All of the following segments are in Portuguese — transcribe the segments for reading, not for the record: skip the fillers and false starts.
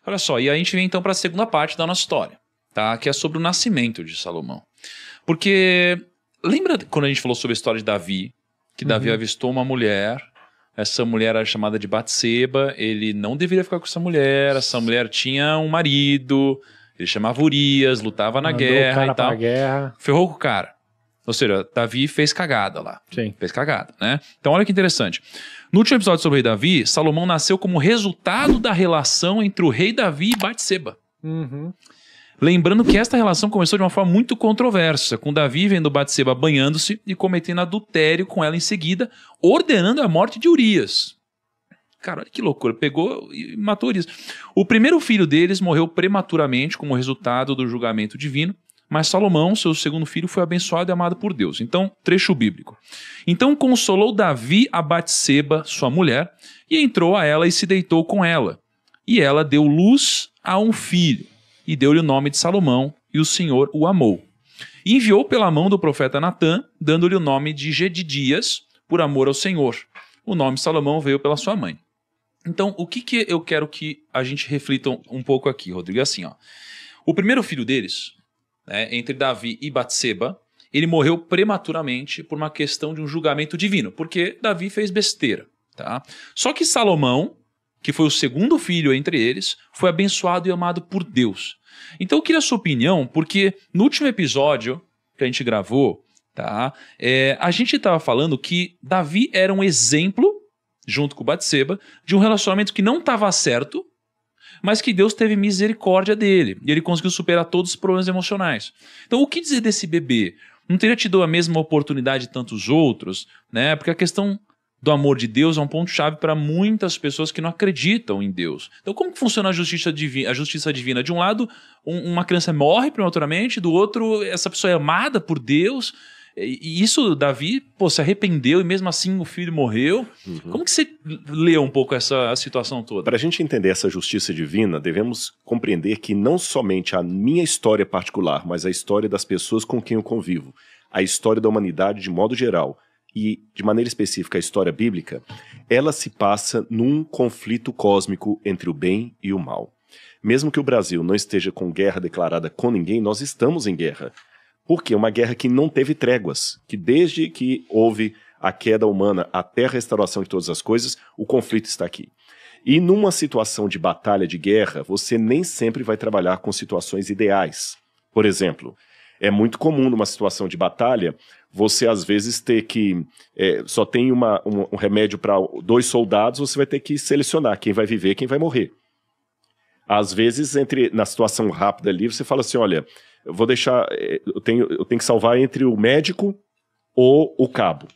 Olha só, e aí a gente vem então para a segunda parte da nossa história, tá? Que é sobre o nascimento de Salomão. Porque lembra quando a gente falou sobre a história de Davi, que Davi avistou uma mulher, essa mulher era chamada de Batseba, ele não deveria ficar com essa mulher tinha um marido, ele chamava Urias, lutava na guerra e tal. Ferrou com o cara. Ou seja, Davi fez cagada lá. Sim. Fez cagada, né? Então olha que interessante. No último episódio sobre o rei Davi, Salomão nasceu como resultado da relação entre o rei Davi e Batseba. Lembrando que esta relação começou de uma forma muito controversa, com Davi vendo Batseba banhando-se e cometendo adultério com ela em seguida, ordenando a morte de Urias. Cara, olha que loucura, pegou e matou Urias. O primeiro filho deles morreu prematuramente como resultado do julgamento divino, mas Salomão, seu segundo filho, foi abençoado e amado por Deus. Então, trecho bíblico. Então consolou Davi a Batseba, sua mulher, e entrou a ela e se deitou com ela. E ela deu luz a um filho, e deu-lhe o nome de Salomão, e o Senhor o amou. E enviou pela mão do profeta Natã, dando-lhe o nome de Jedidias, por amor ao Senhor. O nome Salomão veio pela sua mãe. Então, o que eu quero que a gente reflita um pouco aqui, Rodrigo? É assim, ó. O primeiro filho deles, né, entre Davi e Batseba, ele morreu prematuramente por uma questão de um julgamento divino, porque Davi fez besteira, tá? Só que Salomão, que foi o segundo filho entre eles, foi abençoado e amado por Deus. Então eu queria a sua opinião, porque no último episódio que a gente gravou, tá, a gente estava falando que Davi era um exemplo, junto com Batseba, de um relacionamento que não estava certo, mas que Deus teve misericórdia dele, e ele conseguiu superar todos os problemas emocionais. Então o que dizer desse bebê? Não teria tido a mesma oportunidade de tantos outros, né? Porque a questão do amor de Deus é um ponto-chave para muitas pessoas que não acreditam em Deus. Então como que funciona a justiça divina? De um lado, uma criança morre prematuramente, do outro, essa pessoa é amada por Deus, e isso, Davi, se arrependeu e mesmo assim o filho morreu. Como que você lê um pouco essa situação toda? Para a gente entender essa justiça divina, devemos compreender que não somente a minha história particular, mas a história das pessoas com quem eu convivo, a história da humanidade de modo geral, e de maneira específica a história bíblica, ela se passa num conflito cósmico entre o bem e o mal. Mesmo que o Brasil não esteja com guerra declarada com ninguém, nós estamos em guerra. Por quê? Uma guerra que não teve tréguas, que desde que houve a queda humana até a restauração de todas as coisas, o conflito está aqui. E numa situação de batalha, de guerra, você nem sempre vai trabalhar com situações ideais. Por exemplo, é muito comum numa situação de batalha, você às vezes ter que, só tem um remédio para 2 soldados, você vai ter que selecionar quem vai viver e quem vai morrer. Às vezes, na situação rápida ali, você fala assim, olha, eu tenho que salvar entre o médico ou o cabo.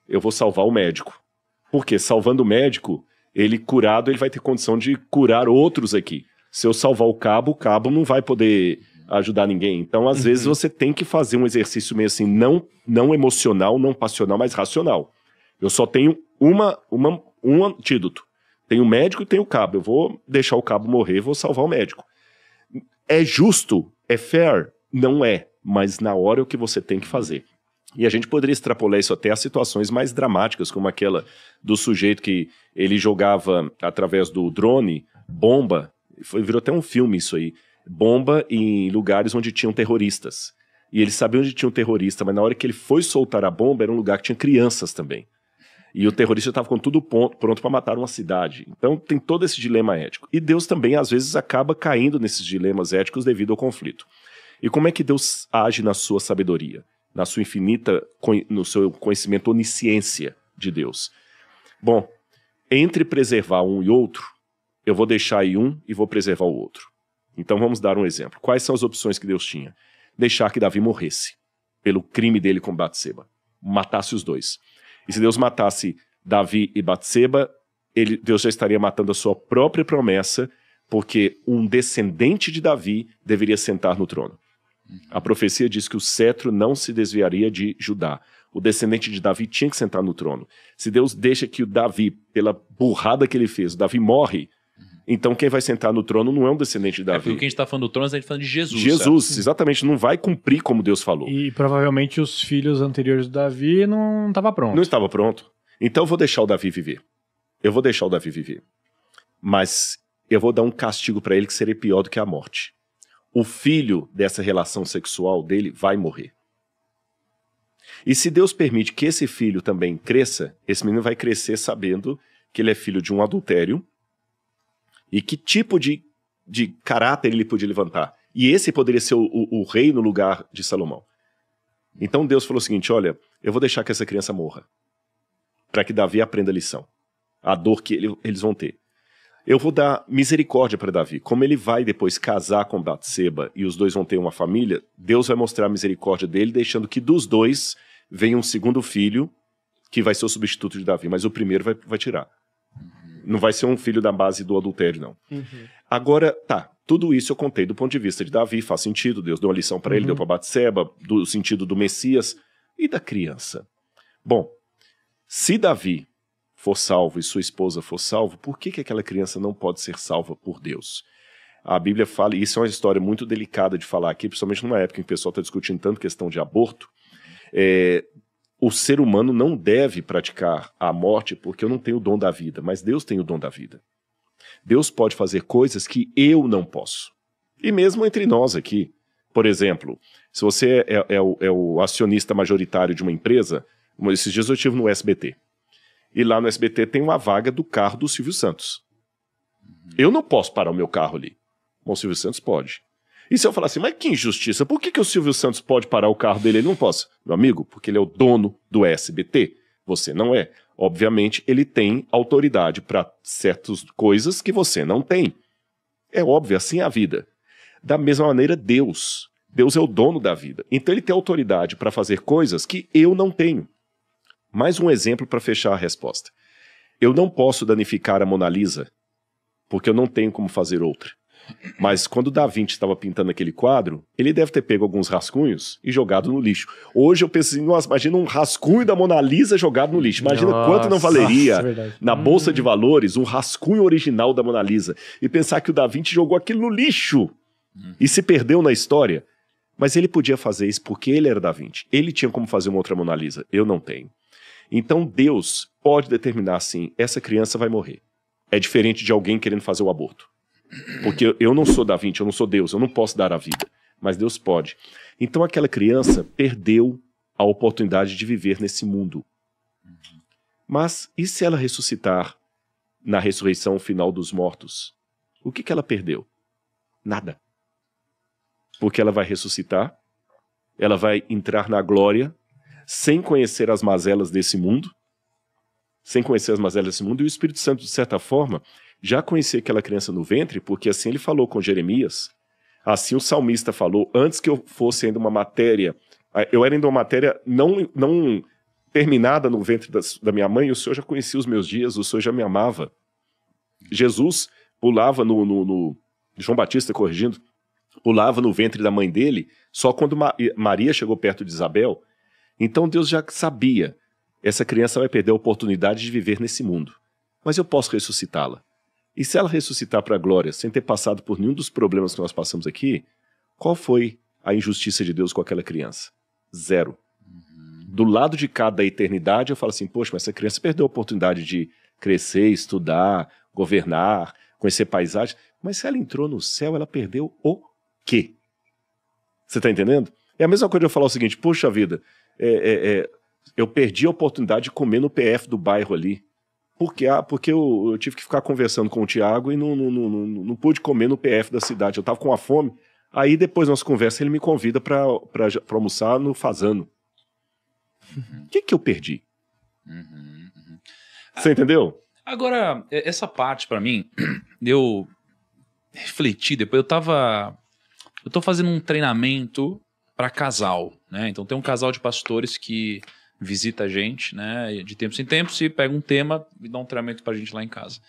Eu vou salvar o médico. Porque salvando o médico, ele curado, ele vai ter condição de curar outros aqui. Se eu salvar o cabo não vai poder ajudar ninguém. Então, às vezes, você tem que fazer um exercício meio assim, não emocional, não passional, mas racional. Eu só tenho um antídoto. Tenho o médico e tenho o cabo. Eu vou deixar o cabo morrer, vou salvar o médico. É justo? É fair? Não é. Mas na hora é o que você tem que fazer. E a gente poderia extrapolar isso até a situações mais dramáticas, como aquela do sujeito que ele jogava através do drone, bomba, virou até um filme isso aí, bomba em lugares onde tinham terroristas. E ele sabia onde tinha um terrorista, mas na hora que ele foi soltar a bomba, era um lugar que tinha crianças também. E o terrorista estava com tudo pronto para matar uma cidade. Então tem todo esse dilema ético. E Deus também, às vezes, acaba caindo nesses dilemas éticos devido ao conflito. E como é que Deus age na sua sabedoria? Na sua no seu conhecimento, onisciência de Deus? Bom, entre preservar um e outro, eu vou deixar aí um e vou preservar o outro. Então vamos dar um exemplo. Quais são as opções que Deus tinha? Deixar que Davi morresse pelo crime dele com Batseba. Matasse os dois. E se Deus matasse Davi e Batseba, Deus já estaria matando a sua própria promessa, porque um descendente de Davi deveria sentar no trono. A profecia diz que o cetro não se desviaria de Judá. O descendente de Davi tinha que sentar no trono. Se Deus deixa que o Davi, pela burrada que ele fez, o Davi morre, então quem vai sentar no trono não é um descendente de Davi. Porque a gente está falando do trono, a gente está falando de Jesus. Jesus, certo? Exatamente, não vai cumprir como Deus falou. E provavelmente os filhos anteriores de Davi não estavam prontos. Não estava pronto. Então eu vou deixar o Davi viver. Eu vou deixar o Davi viver. Mas eu vou dar um castigo para ele que seria pior do que a morte. O filho dessa relação sexual dele vai morrer. E se Deus permite que esse filho também cresça, esse menino vai crescer sabendo que ele é filho de um adultério e que tipo de caráter ele podia levantar. E esse poderia ser o rei no lugar de Salomão. Então Deus falou o seguinte, olha, eu vou deixar que essa criança morra, para que Davi aprenda a lição, a dor que eles vão ter. Eu vou dar misericórdia para Davi. Como ele vai depois casar com Batseba e os dois vão ter uma família, Deus vai mostrar a misericórdia dele, deixando que dos dois venha um segundo filho, que vai ser o substituto de Davi, mas o primeiro vai tirar. Não vai ser um filho da base do adultério, não. Agora, tá, tudo isso eu contei do ponto de vista de Davi, faz sentido, Deus deu uma lição para ele, deu para Batseba, do sentido do Messias e da criança. Bom, se Davi for salvo e sua esposa for salvo, por que aquela criança não pode ser salva por Deus? A Bíblia fala, e isso é uma história muito delicada de falar aqui, principalmente numa época em que o pessoal está discutindo tanto questão de aborto, o ser humano não deve praticar a morte porque eu não tenho o dom da vida, mas Deus tem o dom da vida. Deus pode fazer coisas que eu não posso. E mesmo entre nós aqui, por exemplo, se você é o acionista majoritário de uma empresa, esses dias eu estive no SBT, e lá no SBT tem uma vaga do carro do Silvio Santos. Eu não posso parar o meu carro ali, mas o Silvio Santos pode. E se eu falar assim, mas que injustiça, por que o Silvio Santos pode parar o carro dele e ele não pode? Meu amigo, porque ele é o dono do SBT, você não é. Obviamente, ele tem autoridade para certas coisas que você não tem. É óbvio, assim é a vida. Da mesma maneira, Deus é o dono da vida. Então ele tem autoridade para fazer coisas que eu não tenho. Mais um exemplo para fechar a resposta. Eu não posso danificar a Mona Lisa, porque eu não tenho como fazer outra. Mas quando Da Vinci estava pintando aquele quadro, ele deve ter pego alguns rascunhos e jogado no lixo. Hoje eu penso assim, nossa, imagina um rascunho da Mona Lisa jogado no lixo. Imagina quanto não valeria na Bolsa de Valores um rascunho original da Mona Lisa. E pensar que o Da Vinci jogou aquilo no lixo e se perdeu na história. Mas ele podia fazer isso porque ele era Da Vinci. Ele tinha como fazer uma outra Mona Lisa. Eu não tenho. Então Deus pode determinar assim, essa criança vai morrer. É diferente de alguém querendo fazer o aborto. Porque eu não sou Da Vinci, eu não sou Deus, eu não posso dar a vida. Mas Deus pode. Então aquela criança perdeu a oportunidade de viver nesse mundo. Mas e se ela ressuscitar na ressurreição final dos mortos? O que ela perdeu? Nada. Porque ela vai ressuscitar, ela vai entrar na glória, sem conhecer as mazelas desse mundo, e o Espírito Santo, de certa forma, já conhecia aquela criança no ventre, porque assim ele falou com Jeremias, assim o salmista falou, antes que eu fosse ainda uma matéria, eu era ainda uma matéria não terminada no ventre da minha mãe, o Senhor já conhecia os meus dias, o Senhor já me amava. Jesus pulava João Batista corrigindo, pulava no ventre da mãe dele, só quando Maria chegou perto de Isabel. Então Deus já sabia, essa criança vai perder a oportunidade de viver nesse mundo, mas eu posso ressuscitá-la. E se ela ressuscitar para a glória, sem ter passado por nenhum dos problemas que nós passamos aqui, qual foi a injustiça de Deus com aquela criança? Zero. Do lado de cá da eternidade, eu falo assim, poxa, mas essa criança perdeu a oportunidade de crescer, estudar, governar, conhecer paisagem, mas se ela entrou no céu, ela perdeu o quê? Você está entendendo? É a mesma coisa de eu falar o seguinte, poxa vida, eu perdi a oportunidade de comer no PF do bairro ali. Porque eu tive que ficar conversando com o Tiago e não pude comer no PF da cidade. Eu estava com uma fome. Aí depois da nossa conversa ele me convida para almoçar no Fazano. O que eu perdi? Você entendeu? Agora, essa parte para mim, eu refleti depois. Eu tô fazendo um treinamento para casal, né? Então tem um casal de pastores que visita a gente, né, de tempos em tempos, e pega um tema e dá um treinamento pra gente lá em casa.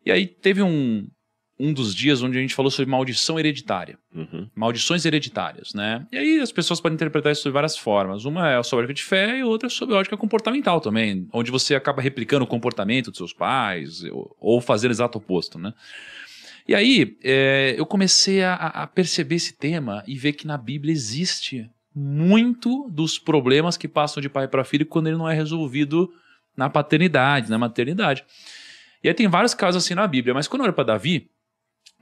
E aí teve um dos dias onde a gente falou sobre maldição hereditária. Maldições hereditárias, né? E aí as pessoas podem interpretar isso de várias formas. Uma é sobre a ótica de fé e outra é sobre a ótica comportamental também, onde você acaba replicando o comportamento dos seus pais ou fazer o exato oposto, né? E aí eu comecei a perceber esse tema e ver que na Bíblia existe muito dos problemas que passam de pai para filho quando ele não é resolvido na paternidade, na maternidade. E aí tem vários casos assim na Bíblia, mas quando olha para Davi,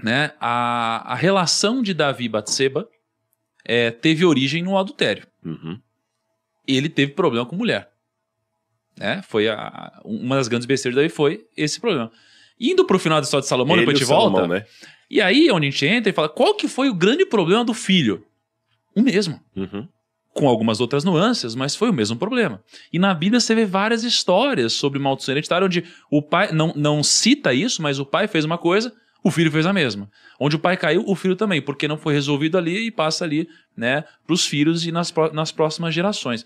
né, a relação de Davi e Batseba teve origem no adultério. Ele teve problema com mulher. Né? Foi uma das grandes besteiras de Davi foi esse problema. Indo pro final da história de Salomão, depois a gente volta, né? E aí é onde a gente entra e fala, qual que foi o grande problema do filho? O mesmo. Com algumas outras nuances, mas foi o mesmo problema. E na Bíblia você vê várias histórias sobre maldição hereditária, onde o pai não cita isso, mas o pai fez uma coisa, o filho fez a mesma. Onde o pai caiu, o filho também, porque não foi resolvido ali e passa ali, né, pros filhos e nas próximas gerações.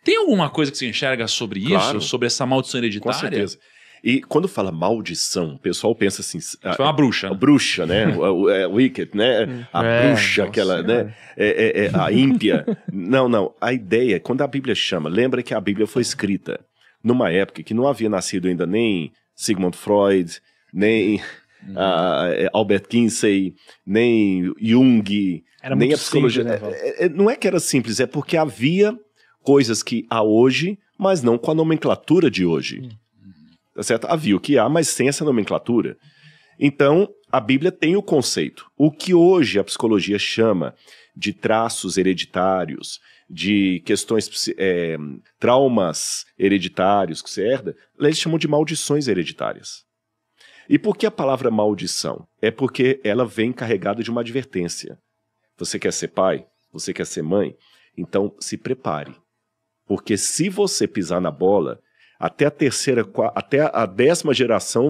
Tem alguma coisa que você enxerga sobre isso? Sobre essa maldição hereditária? Com certeza. E quando fala maldição, o pessoal pensa assim... Foi uma bruxa. A bruxa, né? Wicked, né? A bruxa, aquela, né? A ímpia. Não. A ideia, quando a Bíblia chama, lembra que a Bíblia foi escrita numa época que não havia nascido ainda nem Sigmund Freud, nem Albert Kinsey, nem Jung, nem a psicologia. Simples, né, não é que era simples, é porque havia coisas que há hoje, mas não com a nomenclatura de hoje. Tá certo? Havia o que há, mas sem essa nomenclatura. Então, a Bíblia tem o conceito. O que hoje a psicologia chama de traços hereditários, de questões, traumas hereditários que você herda, eles chamam de maldições hereditárias. E por que a palavra maldição? É porque ela vem carregada de uma advertência. Você quer ser pai? Você quer ser mãe? Então, se prepare. Porque se você pisar na bola... Até a terceira, até a 10ª geração,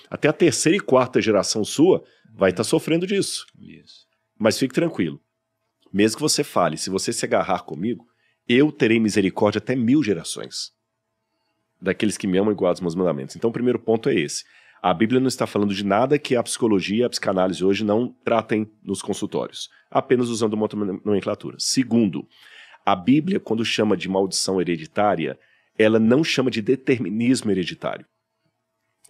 até a terceira e quarta geração sua vai estar sofrendo disso. Isso. Mas fique tranquilo. Mesmo que você fale, se você se agarrar comigo, eu terei misericórdia até 1000 gerações. Daqueles que me amam e guardam os meus mandamentos. Então o primeiro ponto é esse. A Bíblia não está falando de nada que a psicologia e a psicanálise hoje não tratem nos consultórios. Apenas usando uma outra nomenclatura. Segundo, a Bíblia, quando chama de maldição hereditária, ela não chama de determinismo hereditário.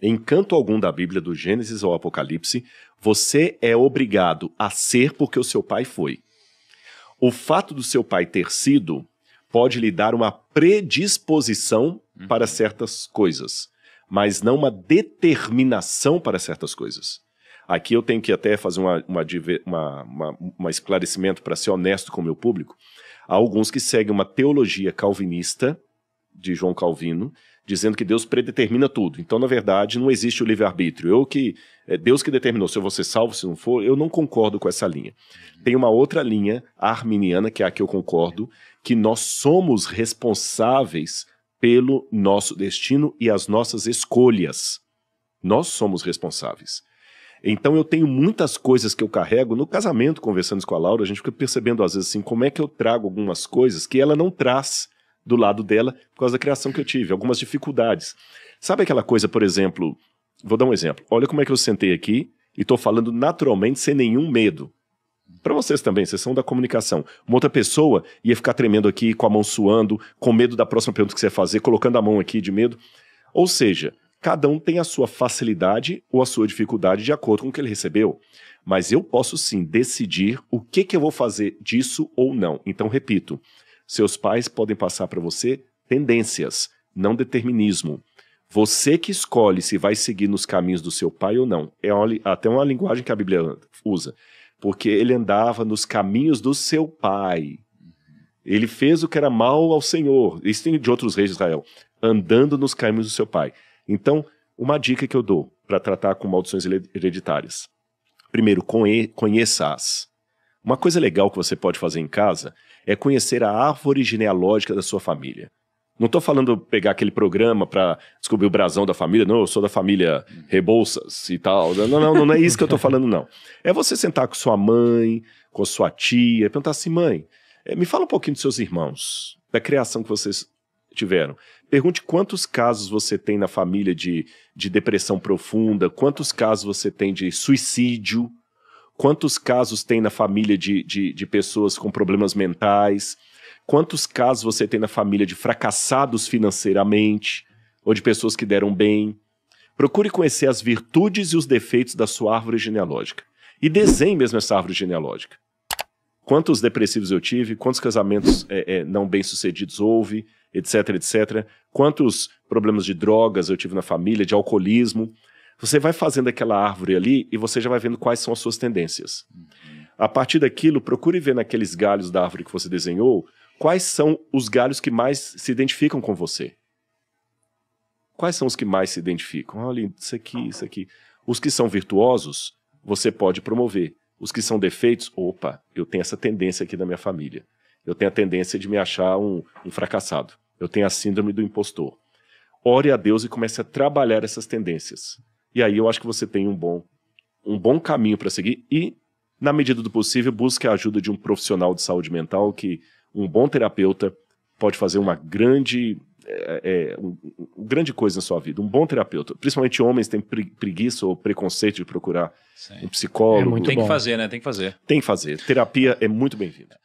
Em canto algum da Bíblia, do Gênesis ao Apocalipse, você é obrigado a ser porque o seu pai foi. O fato do seu pai ter sido pode lhe dar uma predisposição para certas coisas, mas não uma determinação para certas coisas. Aqui eu tenho que até fazer um esclarecimento para ser honesto com o meu público. Há alguns que seguem uma teologia calvinista de João Calvino, dizendo que Deus predetermina tudo. Então, na verdade, não existe o livre-arbítrio. Deus que determinou se eu vou ser salvo, se não for, eu não concordo com essa linha. Tem uma outra linha, arminiana, que é a que eu concordo, que nós somos responsáveis pelo nosso destino e as nossas escolhas. Nós somos responsáveis. Então, eu tenho muitas coisas que eu carrego no casamento, conversando com a Laura, a gente fica percebendo, às vezes, assim, como é que eu trago algumas coisas que ela não traz do lado dela, por causa da criação que eu tive, algumas dificuldades. Sabe aquela coisa, por exemplo, vou dar um exemplo. Olha como é que eu sentei aqui e estou falando naturalmente, sem nenhum medo. Para vocês também, vocês são da comunicação. Uma outra pessoa ia ficar tremendo aqui, com a mão suando, com medo da próxima pergunta que você vai fazer, colocando a mão aqui de medo. Ou seja, cada um tem a sua facilidade ou a sua dificuldade de acordo com o que ele recebeu. Mas eu posso sim decidir o que eu vou fazer disso ou não. Então, repito, seus pais podem passar para você tendências, não determinismo. Você que escolhe se vai seguir nos caminhos do seu pai ou não. É até uma linguagem que a Bíblia usa. Porque ele andava nos caminhos do seu pai. Ele fez o que era mal ao Senhor. Isso tem de outros reis de Israel. Andando nos caminhos do seu pai. Então, uma dica que eu dou para tratar com maldições hereditárias. Primeiro, conheça-as. Uma coisa legal que você pode fazer em casa é conhecer a árvore genealógica da sua família. Não estou falando pegar aquele programa para descobrir o brasão da família, não, eu sou da família Rebouças e tal. Não é isso que eu estou falando, não. É você sentar com sua mãe, com sua tia, e perguntar assim, mãe, me fala um pouquinho dos seus irmãos, da criação que vocês tiveram. Pergunte quantos casos você tem na família de depressão profunda, quantos casos você tem de suicídio, quantos casos tem na família de pessoas com problemas mentais, quantos casos você tem na família de fracassados financeiramente, ou de pessoas que deram bem. Procure conhecer as virtudes e os defeitos da sua árvore genealógica. E desenhe mesmo essa árvore genealógica. quantos depressivos eu tive, quantos casamentos não bem-sucedidos houve, etc, etc. Quantos problemas de drogas eu tive na família, de alcoolismo. Você vai fazendo aquela árvore ali e você já vai vendo quais são as suas tendências. A partir daquilo, procure ver naqueles galhos da árvore que você desenhou, quais são os galhos que mais se identificam com você. Quais são os que mais se identificam? Olha, isso aqui, isso aqui. Os que são virtuosos, você pode promover. Os que são defeitos, opa, eu tenho essa tendência aqui da minha família. Eu tenho a tendência de me achar um fracassado. Eu tenho a síndrome do impostor. Ore a Deus e comece a trabalhar essas tendências. E aí eu acho que você tem um bom caminho para seguir e, na medida do possível, busque a ajuda de um profissional de saúde mental, que um bom terapeuta pode fazer uma grande coisa na sua vida. Um bom terapeuta. Principalmente homens têm preguiça ou preconceito de procurar um psicólogo. Tem que fazer, né? Tem que fazer. Tem que fazer. Terapia é muito bem-vinda.